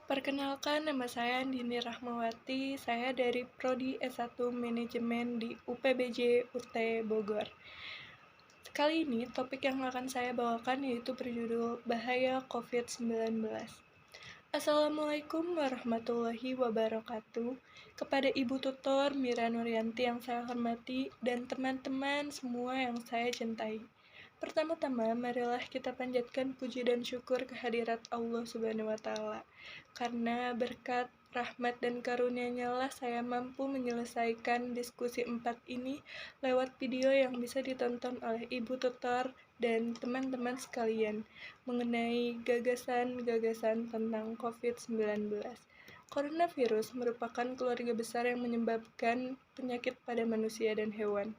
Perkenalkan, nama saya Andini Rahmawati. Saya dari Prodi S1 Manajemen di UPBJ UT Bogor. Kali ini topik yang akan saya bawakan yaitu berjudul Bahaya COVID-19. Assalamualaikum warahmatullahi wabarakatuh. Kepada Ibu Tutor Mira Nuryanti yang saya hormati dan teman-teman semua yang saya cintai. Pertama-tama, marilah kita panjatkan puji dan syukur kehadirat Allah Subhanahu wa Ta'ala. Karena berkat rahmat dan karunia-Nya lah saya mampu menyelesaikan diskusi 4 ini lewat video yang bisa ditonton oleh Ibu Tutor dan teman-teman sekalian mengenai gagasan-gagasan tentang COVID-19. Coronavirus merupakan keluarga besar yang menyebabkan penyakit pada manusia dan hewan.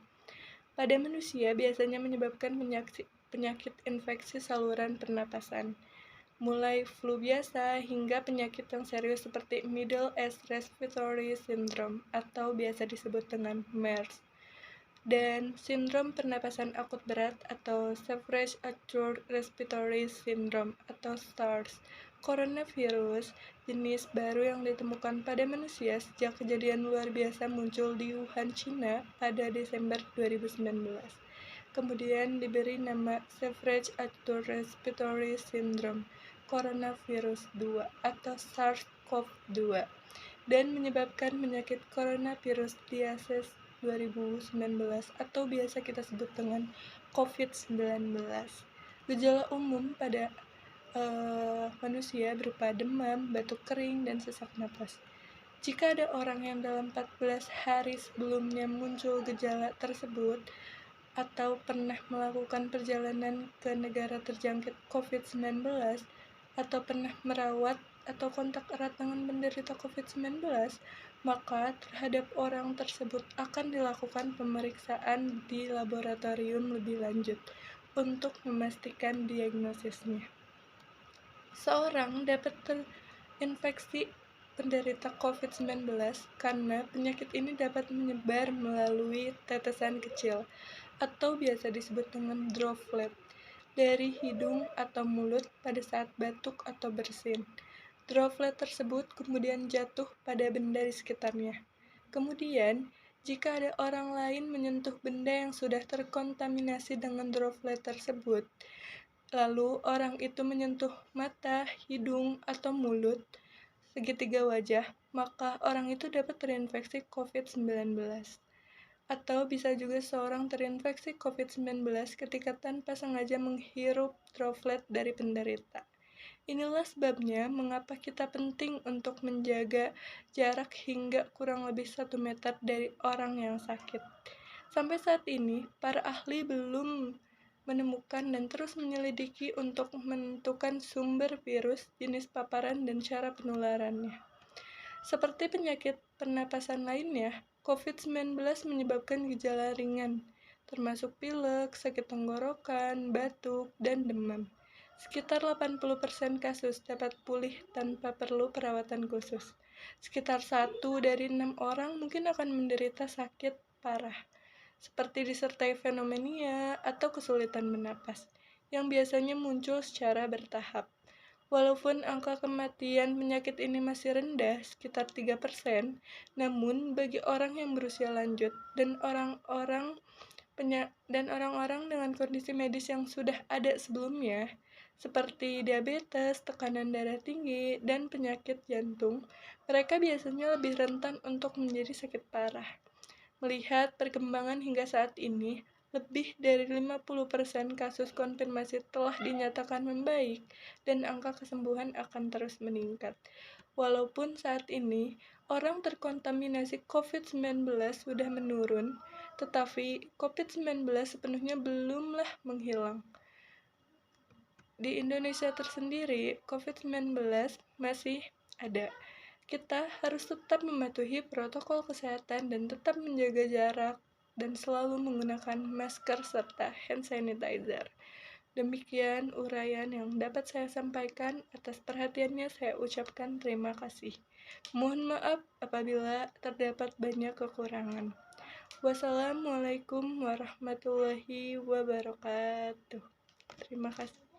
Pada manusia biasanya menyebabkan penyakit infeksi saluran pernapasan, mulai flu biasa hingga penyakit yang serius seperti Middle East Respiratory Syndrome atau biasa disebut dengan MERS, dan sindrom pernapasan akut berat atau Severe Acute Respiratory Syndrome atau SARS. Coronavirus jenis baru yang ditemukan pada manusia sejak kejadian luar biasa muncul di Wuhan, China pada Desember 2019. Kemudian diberi nama Severe Acute Respiratory Syndrome Coronavirus 2 atau SARS-CoV-2 dan menyebabkan penyakit coronavirus disease 2019 atau biasa kita sebut dengan COVID-19. Gejala umum pada manusia berupa demam, batuk kering, dan sesak napas. Jika ada orang yang dalam 14 hari sebelumnya muncul gejala tersebut atau pernah melakukan perjalanan ke negara terjangkit COVID-19 atau pernah merawat atau kontak erat dengan penderita COVID-19, maka terhadap orang tersebut akan dilakukan pemeriksaan di laboratorium lebih lanjut untuk memastikan diagnosisnya. Seorang dapat terinfeksi penderita COVID-19 karena penyakit ini dapat menyebar melalui tetesan kecil atau biasa disebut dengan droplet dari hidung atau mulut pada saat batuk atau bersin. Droplet tersebut kemudian jatuh pada benda di sekitarnya. Kemudian, jika ada orang lain menyentuh benda yang sudah terkontaminasi dengan droplet tersebut, lalu orang itu menyentuh mata, hidung, atau mulut, segitiga wajah, maka orang itu dapat terinfeksi COVID-19. Atau bisa juga seorang terinfeksi COVID-19 ketika tanpa sengaja menghirup droplet dari penderita. Inilah sebabnya mengapa kita penting untuk menjaga jarak hingga kurang lebih 1 meter dari orang yang sakit. Sampai saat ini, para ahli belum menemukan dan terus menyelidiki untuk menentukan sumber virus, jenis paparan, dan cara penularannya. Seperti penyakit pernapasan lainnya, COVID-19 menyebabkan gejala ringan, termasuk pilek, sakit tenggorokan, batuk, dan demam. Sekitar 80% kasus dapat pulih tanpa perlu perawatan khusus. Sekitar 1 dari 6 orang mungkin akan menderita sakit parah, seperti disertai pneumonia atau kesulitan bernapas, yang biasanya muncul secara bertahap. Walaupun angka kematian penyakit ini masih rendah, sekitar 3%, namun bagi orang yang berusia lanjut dan orang-orang dengan kondisi medis yang sudah ada sebelumnya, seperti diabetes, tekanan darah tinggi, dan penyakit jantung, mereka biasanya lebih rentan untuk menjadi sakit parah. Melihat perkembangan hingga saat ini, lebih dari 50% kasus konfirmasi telah dinyatakan membaik dan angka kesembuhan akan terus meningkat. Walaupun saat ini orang terkontaminasi COVID-19 sudah menurun, tetapi COVID-19 sepenuhnya belumlah menghilang. Di Indonesia tersendiri, COVID-19 masih ada. Kita harus tetap mematuhi protokol kesehatan dan tetap menjaga jarak dan selalu menggunakan masker serta hand sanitizer. Demikian uraian yang dapat saya sampaikan. Atas perhatiannya saya ucapkan terima kasih. Mohon maaf apabila terdapat banyak kekurangan. Wassalamualaikum warahmatullahi wabarakatuh. Terima kasih.